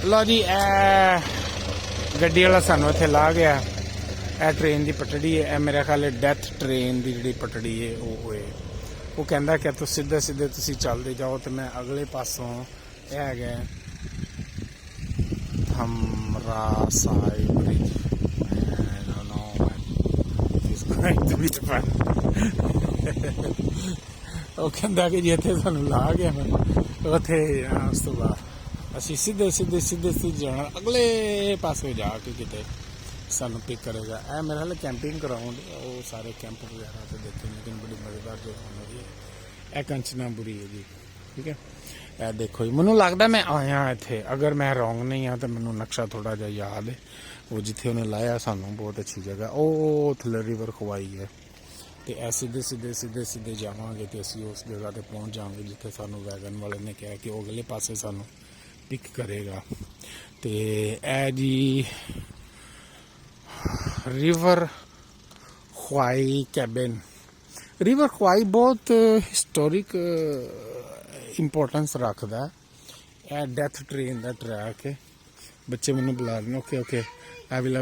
लो जी गड्डी वाला सानू इत्थे ला गया ए ट्रेन की पटड़ी है मेरा ख्याल है डेथ ट्रेन की जी पटड़ी है वो कहता कि तुम सीधे सीधे तुम चलते जाओ तो मैं अगले पासों है हमरा साई ब्रिज वो कहता कि जी इतने सानू ला गया उथे उस तो बाद असी सीधे सीधे सीधे सीधे जाना अगले पासे जाके किते सानू पिक करेगा। ए मेरे हाल कैंपिंग ग्राउंड वो सारे कैंप वगैरह तो देखे लेकिन बड़ी मज़ेदार जगह हो रही है। ए कंचनापुरी है जी ठीक है। ए देखो जी मैनू लगता मैं आया इत्थे अगर मैं रॉन्ग नहीं हाँ तो मैनू नक्शा थोड़ा जा याद है वो जिथे उन्हें लाया सानू बहुत अच्छी जगह ओ थले रिवर खवाई है तो ए सीधे सीधे सीधे सीधे जावांगे तो असी उस जगह पर पहुँच जाएंगे जिथे सानू वैगन वाले ने कहा कि वो अगले पासे सानू पिक करेगा। तो ए जी रिवर क्वाई कैबिन रिवर क्वाई बहुत हिस्टोरिक इंपोर्टेंस रखता है। डेथ ट्रेन का ट्रैक है बच्चे मैंने बुला रहे ओके ओके आई विल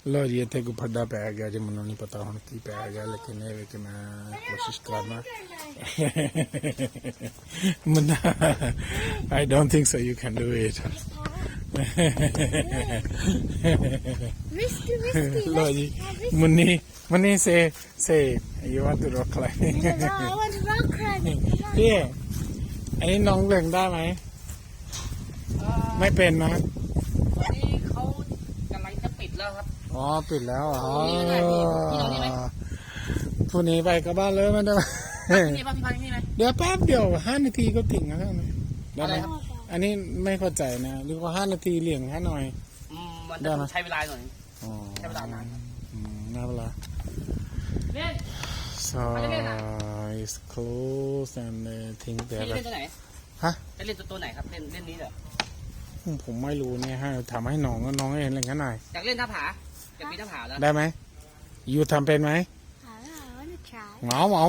लो जी इतने कोई फड्डा पै गया जी मैंने नहीं पता हूँ की पै गया लेकिन ये कि मैं कोशिश करना I don't think so you can do it लो जी मुन्नी मुन्नी से you want to rock climbing No, I want to rock climbing. พี่อันนี้น้องเล่นได้ไหมไม่เป็นนะ ตอนนี้เขากำลังจะปิดแล้วครับ อ๋อปิดแล้วอ๋อ พี่น้องนี่ไหม พรุ่งนี้ไปกลับบ้านเลยมันได้ไหม นี่ป่ะพี่พันนี่ไหม เดี๋ยวแป๊บเดียว5 นาทีก็ถึงแล้วนะได้ อะ ไห ไร ม ครับ อันนี้ไม่เข้าใจนะหรือว่า5 นาทีเหลี่ยงให้หน่อย มัน ได้ จะ ไหม ใช้เวลาหน่อย อ๋อ ใช้เวลานานครับ น่าเวลา เล่น so it's close and I think พี่ they're เล่นตัวไหน ฮะ จะเล่นตัวไหนครับเล่นนี้เหรอ ผมไม่รู้เนี่ยฮะทำให้น้องก็น้องเองเล่นกันหน่อย อยากเล่นหน้าผาอยากปีนหน้าผาแล้ว ได้ไหมยูทำเป็นไหม I want to try. เหมาต่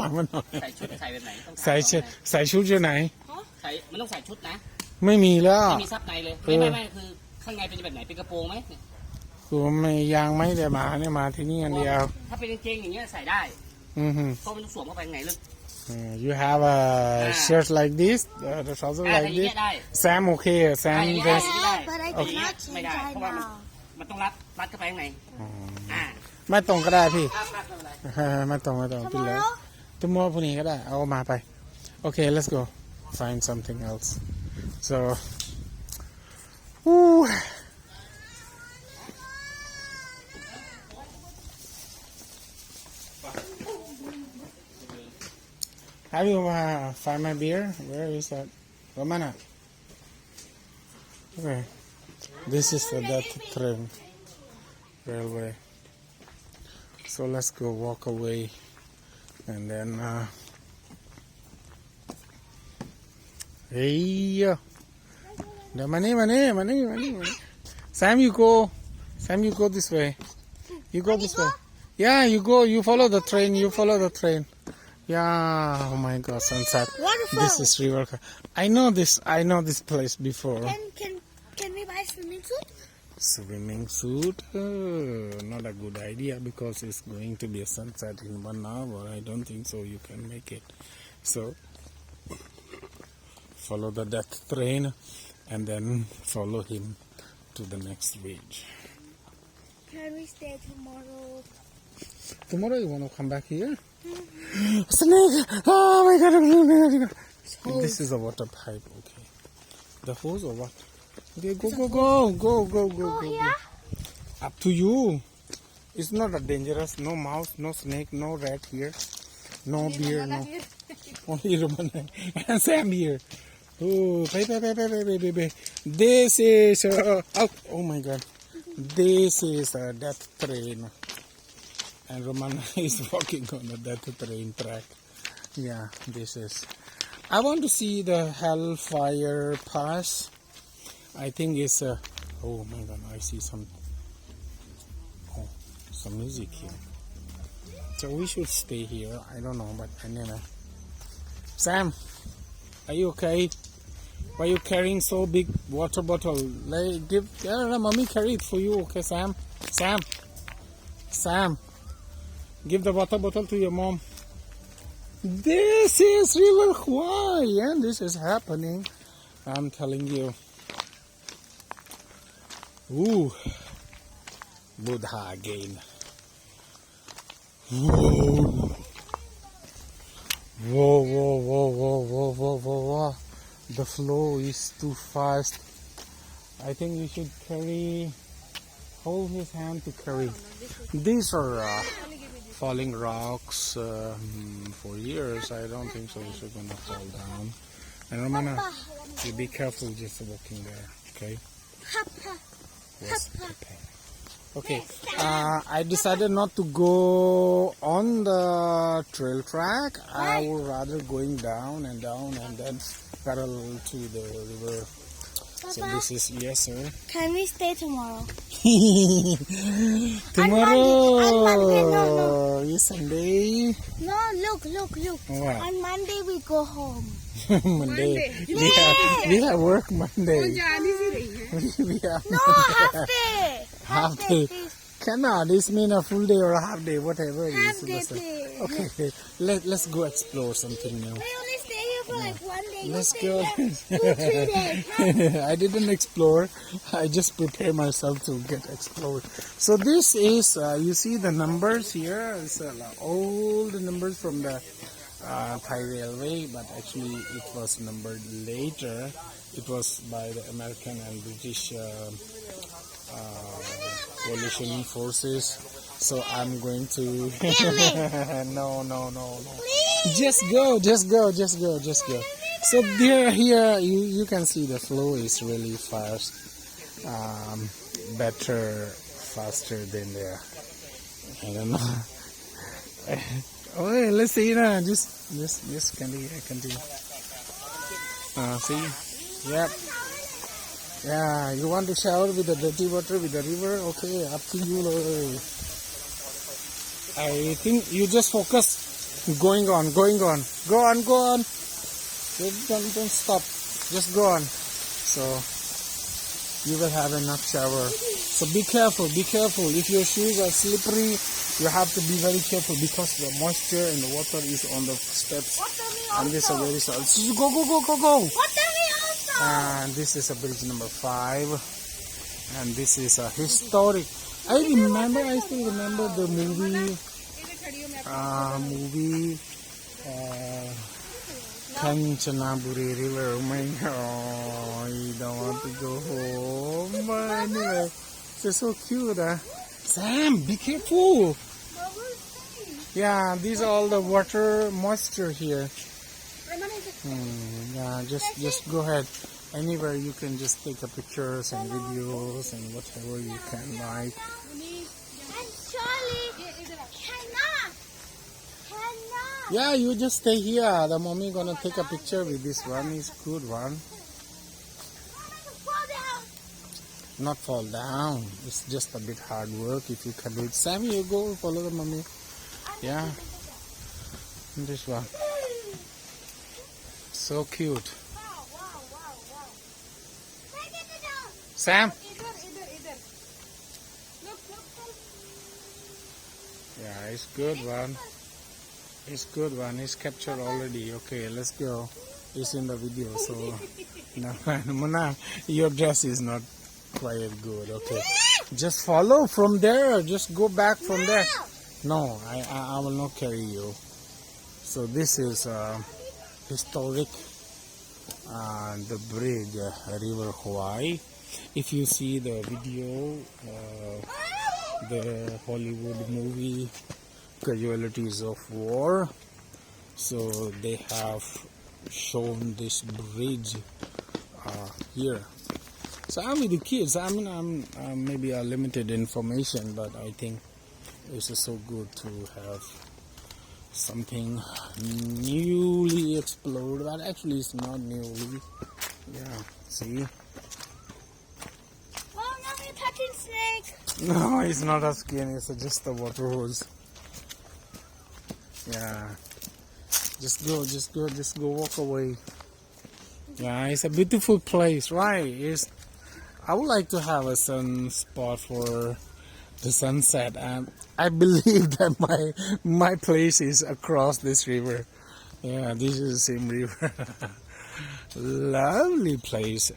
อยมันหน่อย ใส่ชุดใส่แบบไหนต้อง ใส่ชุดอยู่ไหน ใส่มันต้องใส่ชุดนะ ไม่มีแล้ว ไม่มีซับในเลยไม่คือข้างในเป็นแบบไหนเป็นกระโปรงไหม คือไม่ยังไม่ได้มาเนี่ยมาที่นี่อันเดียว ถ้าเป็นกางเกงอย่างเงี้ยใส่ได้ อือฮึ เพราะมันต้องสวมเข้าไปข้างในลึก you have a shirt like this the trouser แต่ like อย่าง this เงี้ยได้ Sam okay Sam dress But I Okay. cannot ไม่ change ได้ right เพราะว่า now. มันต้องรัดเข้าไปข้างในอ่า ไม่ตรงก็ได้พี่ รัดไม่เป็นไร ไม่ตรงพี่เลย Tomorrow? ตัวมัวพวกนี้ก็ได้เอามาไปโอเค let's go find something else so Ooh. Have you find my beer? Where is that? Romana. Okay. This is the death train railway. So let's go walk away and then hey the money Sam you go this way you go this way yeah you follow the train yeah oh my god sunset Wonderful. this is river I know this place before Can we buy swimming suit? Not a good idea because it's going to be a sunset in 1 hour. I don't think so you can make it. So follow the death train and then follow him to the next village. Can we stay tomorrow? Tomorrow you want to come back here? Snake! Oh my god! This is a water pipe. Okay. The hose or what? Okay, go. Here? Up to you. It's not a dangerous. No mouse, no snake, no rat here. No bear, no. Only Roman and Sam here. Oh, baby. This is oh my god. This is a death train. And Roman is walking on the death train track. Yeah, this is. I want to see the Hellfire Pass. I think it's oh my god, I see some music here. So we should stay here. I don't know, but anyway. Sam, are you okay? Why you carrying so big water bottle? Like, give, mommy carry it for you. Okay, Sam. Sam. Give the water bottle to your mom. This is River Kwai, and this is happening. I'm telling you. Ooh. Buddha again. Whoa. Whoa, whoa, whoa, whoa, whoa, whoa, whoa, whoa. The flow is too fast. I think we should carry, hold his hand to carry. These are falling rocks for years. I don't think so. It's gonna fall down. And Romana, you be careful just walking there, okay? Papa. Yes, okay. Okay, I decided not to go on the trail track. I would rather going down and then parallel to the river. So Papa, this is, yes sir. can we stay tomorrow? Tomorrow On Monday, no. is Sunday. No, look. What? On Monday we go home. Monday. We have work Monday. We have No, half day. Half day. please. Cannot. This mean a full day or a half day, whatever it Half is. day, Listen. please. Okay, let's go explore something new. We only stay here for like 1 day. Let's you go. stay here 2-3 days. I didn't explore. I just prepare myself to get explored. So this is, you see the numbers here. It's all the numbers from the Thai Railway, but actually it was numbered later. It was by the American and British coalition forces. So I'm going to no. Please. Just go. So here you can see the flow is really fast, faster than the, I don't know. Oh, let's see now. Just continue. See, yep. Yeah, you want to shower with the dirty water with the river? Okay, up to you. I think you just focus. Going on. Go on. Don't stop. Just go on. So you will have enough shower. So be careful. If your shoes are slippery, you have to be very careful because the moisture and the water is on the steps. And this is very salty. So go. Water me also. And this is a bridge number 5. And this is a historic. I still remember the movie. Kanchanaburi River. Oh, you don't want to go home. But anyway, it's so cute. Sam, be careful. Yeah, these are all the water moisture here. Yeah, just go ahead. Anywhere you can just take a pictures and videos and whatever you can like. And Charlie cannot. Yeah, you just stay here. The mommy gonna take a picture with this one. It's good one. Fall down. Not fall down. It's just a bit hard work if you can do it. Sammy, you go follow the mommy. Yeah. This one. So cute. Wow. Sam. Yeah, it's good one. It's captured already. Okay, let's go. It's in the video, so no, Mona, your dress is not quite good. Okay, just follow from there. Just go back from there. No, I will not carry you. So this is historic the bridge, River Kwai. If you see the video, the Hollywood movie Casualties of War, so they have shown this bridge here. So I'm with the kids. I'm maybe a limited information, but I think this is so good to have something newly explored. But actually, it's not newly. Yeah, see. Oh, now you're touching snake. No, it's not a skin. It's just a water hose. Yeah. Just go. Walk away. Yeah, it's a beautiful place, right? I would like to have a sun spot for the sunset, and I believe that my place is across this river. Yeah, this is the same river. Lovely place.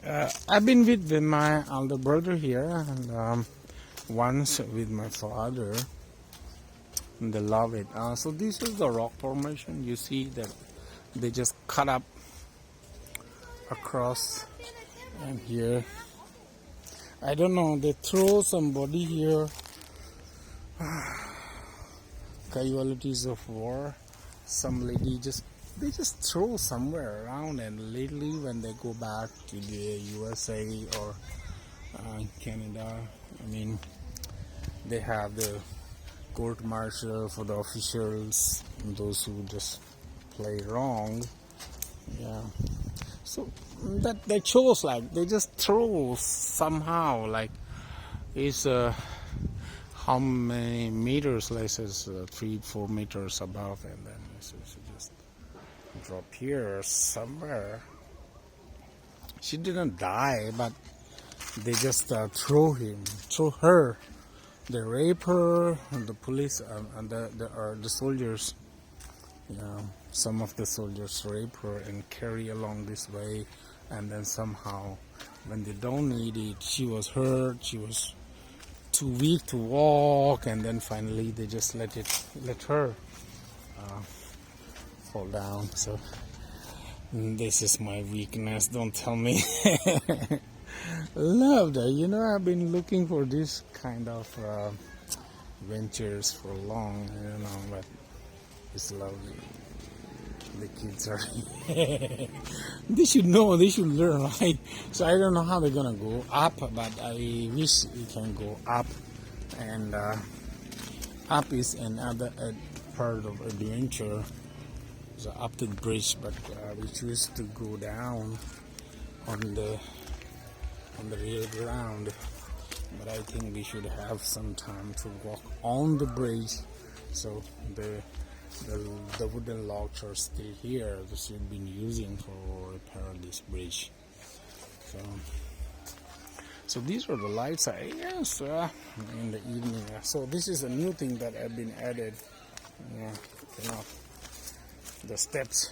I've been with my older brother here, and once with my father. And they love it. So this is the rock formation. You see that they just cut up across and here. I don't know. They throw somebody here. Casualties of war. Some lady they just throw somewhere around, and lately when they go back to the USA or Canada, I mean, they have the court martial for the officials and those who just play wrong. Yeah, so that shows like they just throw somehow, like it's how many meters, let's say 3-4 meters above, and then it's just drop here somewhere. She didn't die, but they just throw her. They rape her, and the police and the soldiers. Yeah, some of the soldiers rape her and carry along this way, and then somehow, when they don't need it, she was hurt. She was too weak to walk, and then finally they just let her fall down. So this is my weakness. Don't tell me. Love that. You know, I've been looking for this kind of ventures for long. You know, but it's lovely. The kids are. They should know. They should learn, right? So I don't know how they're gonna go up, but I wish we can go up. And up is another part of adventure. So up to the bridge, but we choose to go down on the real ground. But I think we should have some time to walk on the bridge. So the wooden logs are still here. This we've been using for repair this bridge. So these are the lights. Yes, in the evening. So this is a new thing that have been added. Yeah, you know, the steps.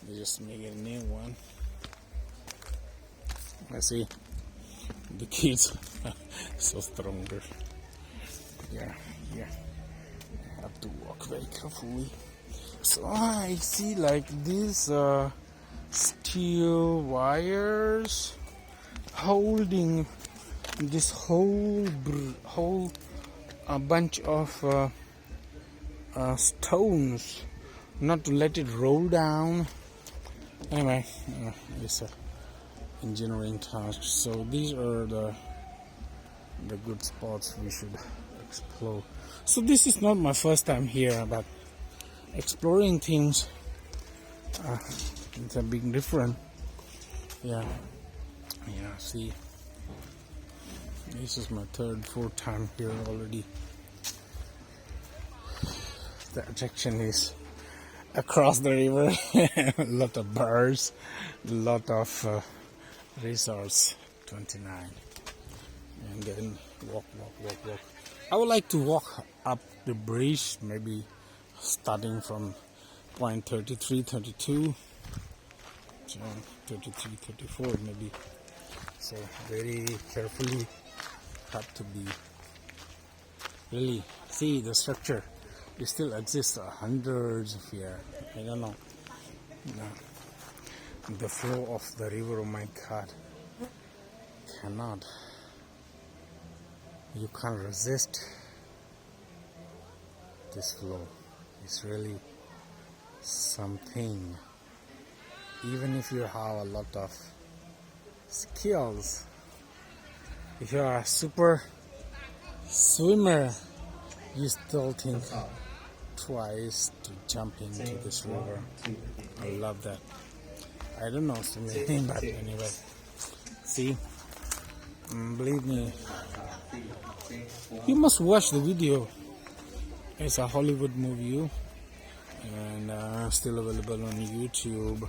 They just make a new one. I see the kids so stronger. Yeah. I have to walk very carefully. So I see like these steel wires holding this whole bunch of stones, not to let it roll down. Anyway, it's a engineering task. So these are the good spots we should explore. So this is not my first time here, but exploring things it's a big different. Yeah, see, this is my 3rd-4th time here already. The attraction is across the river. A lot of bars, a lot of resorts. 29, and then walk. I would like to walk up the bridge, maybe starting from point 33, 32, 33, 34 maybe. So very carefully, have to be really see the structure. It still exists hundreds of years. I don't know. No. The flow of the river, oh my God, cannot. You can't resist this flow. It's really something. Even if you have a lot of skills, if you are a super swimmer, you still think twice to jump into this river. I love that. I don't know swimming, but anyway, see, believe me, you must watch the video. It's a Hollywood movie, and still available on YouTube.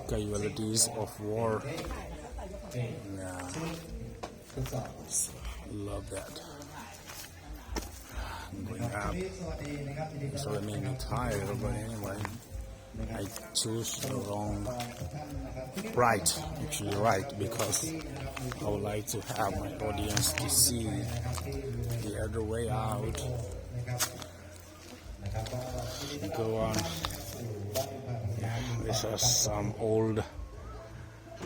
casualties of war. Yeah, so, love that. I'm going up. So it made me tired, but anyway, I chose the wrong, right, because I would like to have my audience to see the other way out. Go on. Yeah, these are some old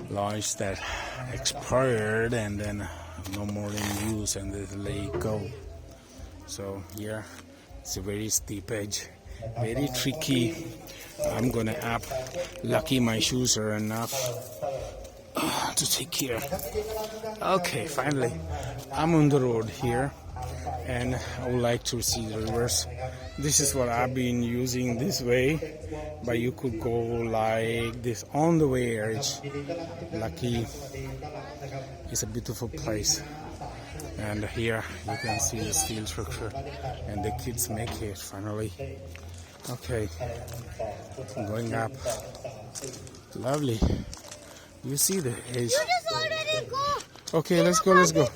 lodge that expired and then no more in use, and they let it go. So here it's a very steep edge, very tricky. I'm gonna up. Lucky my shoes are enough to take care. Okay, finally I'm on the road here, and I would like to see the reverse. This is what I've been using this way, but you could go like this on the way edge. Lucky, it's a beautiful place. And here you can see the steel structure, and the kids make it finally. Okay, going up. Lovely. You see the edge. You just already go. Okay, let's go, let's go.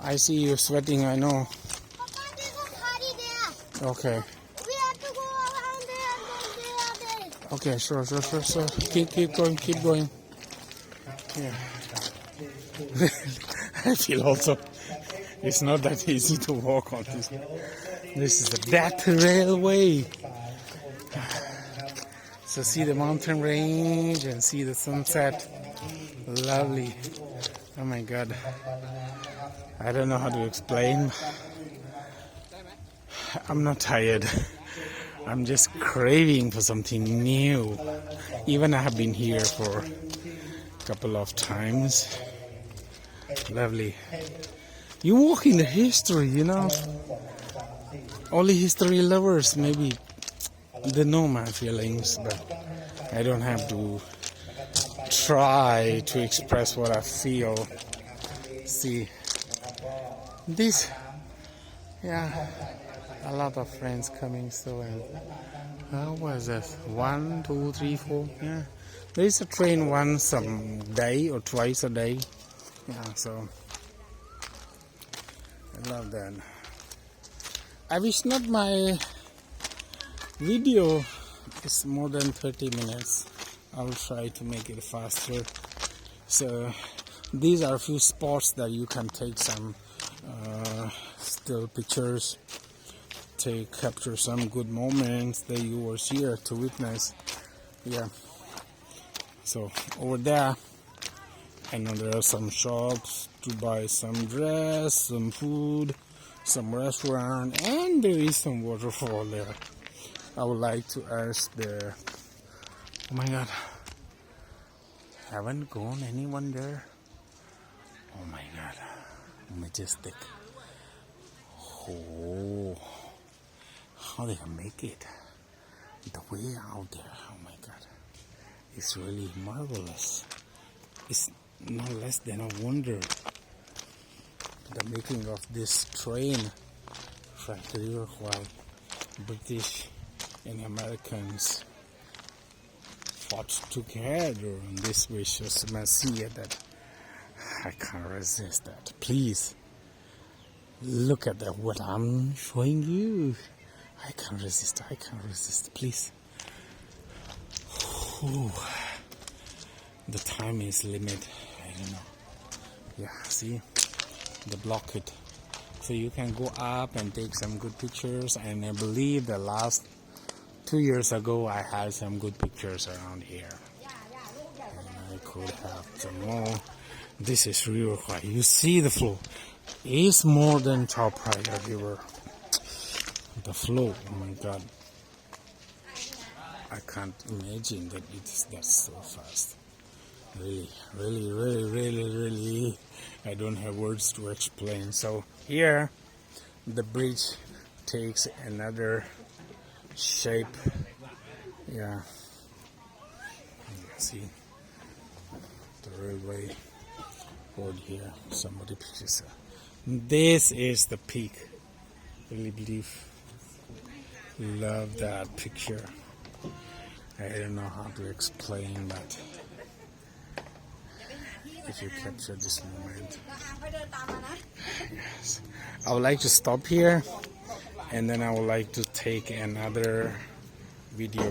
I see you sweating, I know. Papa, there's a party there. Okay. We have to go around there and go there. Okay, sure. Keep going. Yeah. I feel also it's not that easy to walk on this. This is the death railway. So see the mountain range and see the sunset. Lovely. Oh my God. I don't know how to explain. I'm not tired. I'm just craving for something new. Even I have been here for a couple of times. Lovely. You walk in the history, you know. Only history lovers maybe they know my feelings, but I don't have to try to express what I feel. See, this, yeah, a lot of friends coming. So, and how was that? 1, 2, 3, 4. Yeah, there is a train once a day or twice a day. Yeah, so I love that. I wish not my video is more than 30 minutes. I will try to make it faster. So these are a few spots that you can take some still pictures, capture some good moments that you were here to witness. Yeah. So over there, I know there are some shops to buy some dress, some food, some restaurant, and there is some waterfall there. I would like to ask the, oh my God, haven't gone anyone there? Oh my God, majestic. Oh, how they can make it, the way out there, oh my God, it's really marvelous. It's no less than a wonder. The making of this train factory, while British and Americans fought together on this vicious messiah that I can't resist that. Please look at that, what I'm showing you. I can't resist, please. Whew. The time is limit, I don't know. Yeah, see, the block it. So you can go up and take some good pictures, and I believe the last 2 years ago I had some good pictures around here. And I could have some more. This is real high. You see the flow. It's more than top high river. The flow, oh my God. I can't imagine that it is that so fast. Really, I don't have words to explain. So here, the bridge takes another shape. Yeah, you can see the railway road here. Somebody pictures. This is the peak. Really believe, love that picture. I don't know how to explain, but if you capture this moment, yes. I would like to stop here, and then I would like to take another video